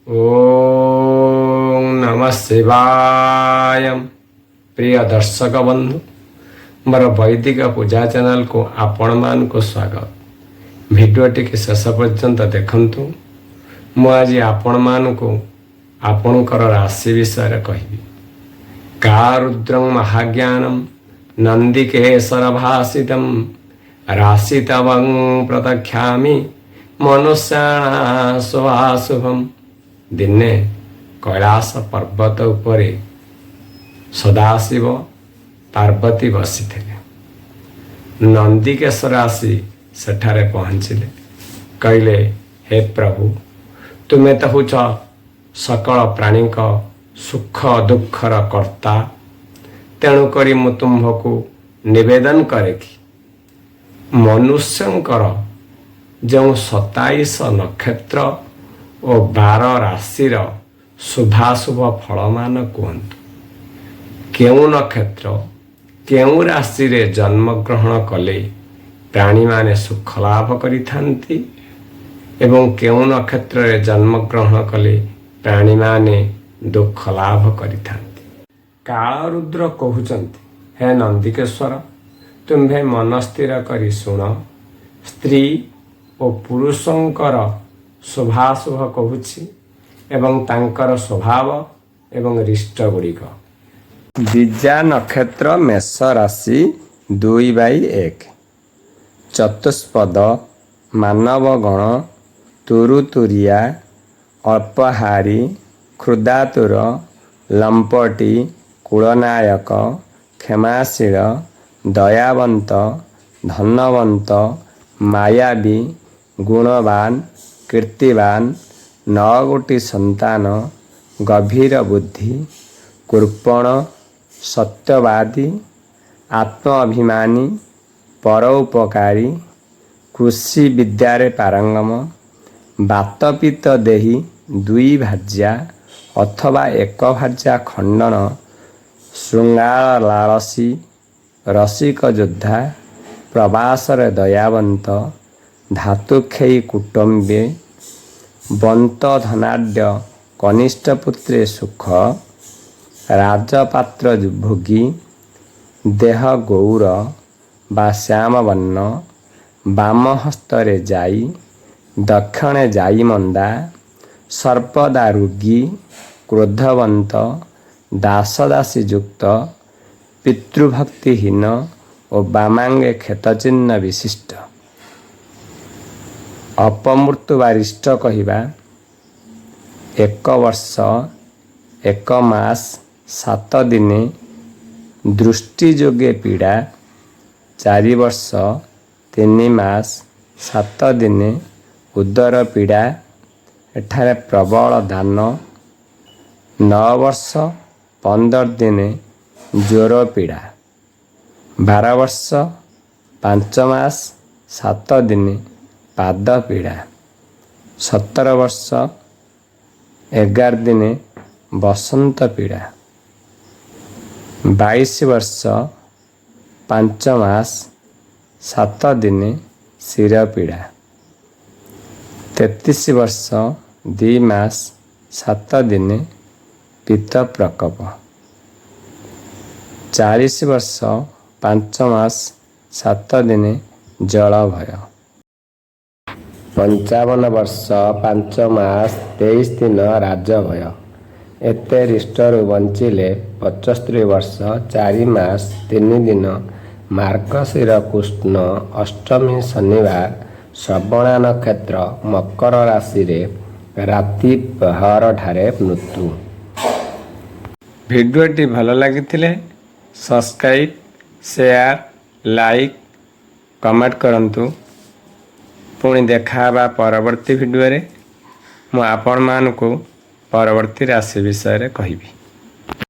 ओम नमः शिवाय। प्रिय दर्शक बंधु, मोर वैदिक पूजा चैनल को आपण मान को स्वागत। भिडियोटी के शेष पर्यंत देखंतु। मु आज आपण मान को आपणकर राशि विषय कहबी। का रुद्रं महाज्ञानम नंदिकेशर भासितम राशितवं प्रतख्यामि मनुष्याणां शुभाशुभम। दिने कैलास पर्वत उपरे सदाशिव पार्वती बसिथिले। नंदिकेश्वर आसी सेठारे पहुँचिले। कहले, हे प्रभु, तुमे तो हुच सकल प्राणी सुख दुखर कर्ता, तेणुकरी मु तुम्भको निवेदन करे कि मनुष्यंकर जो 27 नक्षत्र और 12 राशिर शुभाशुभ फल मान कहतु। केउ नक्षत्र केउ राशि रे जन्म ग्रहण कले प्राणी माने सुख लाभ करिथांती एवं केउ नक्षत्र रे जन्म ग्रहण कले प्राणी माने दुख लाभ करिथांती। काल रुद्र कहउचंती, हे नंदिकेश्वर, तुम्भे मन स्थिर करी सुन। स्त्री और पुरुषंकर शुभाशुभ कहूछि एवं तांकर स्वभाव एवं रिष्ट गुड़िक। बीजा नक्षत्र मेष राशि 2/1। चतुष्पद मानव गण तुरुतुरिया अल्पहारी क्षुधातुर लंपटी कुलनायक क्षमाशील दयावंत धनवंत मायावी गुणवान कीर्तिवान 9 गोटी संतान गभीर बुद्धि कृपण सत्यवादी आत्माभिमानी परोपकारी कृषि विद्यारे पारंगम बातपित देही 2 भाज्या अथवा 1 भाज्या खंडन श्रृंगार लालसी रसिक योद्धा प्रवासर दयावंत धातुक्षयी कुटुंबे बंत धनाढ्य कनिष्ठ पुत्रे सुख राजपात्र भोगी देह गौर बा श्याम वर्ण बाम हस्तरे जाई दक्षिणे जाई मंदा सर्पदा रोगी क्रोधवंत दासदासी युक्त पितृभक्तिहीन और बामांगे क्षतचिन्ह विशिष्ट। अपमृत्यु वारिष्ठ कहवा 1 वर्ष 1 मास 7 दिने दृष्टि जोगे पीड़ा 4 वर्ष 3 मास 7 दिने उदर पीड़ा एठारे प्रबल दान 9 वर्ष 15 दिने ज्वर पीड़ा 12 वर्ष 5 मास 7 दिने पाद पीड़ा 17 वर्ष 11 दिने बसंत पीड़ा 22 वर्ष 5 मास 7 दिने शिर पीड़ा 33 वर्ष 2 मास 7 दिने पित्त प्रकोप 40 वर्ष 5 मास 7 दिने जल भय 55 वर्ष 5 मास 23 दिन राजभय एते रिष्टरु बंचिले 75 वर्ष 4 मास 3 दिन मार्गशीर कृष्ण अष्टमी शनिवार श्रवणा नक्षत्र मकर राशि रे राति पहर ठारे मृत्यु। भिडियोटी भल लगी सब्सक्राइब शेयर लाइक कमेंट करंतु। पुणी देखा परवर्ती भिडियो रे मु आपण मान को परवर्ती राशि विषय रे कहिबी।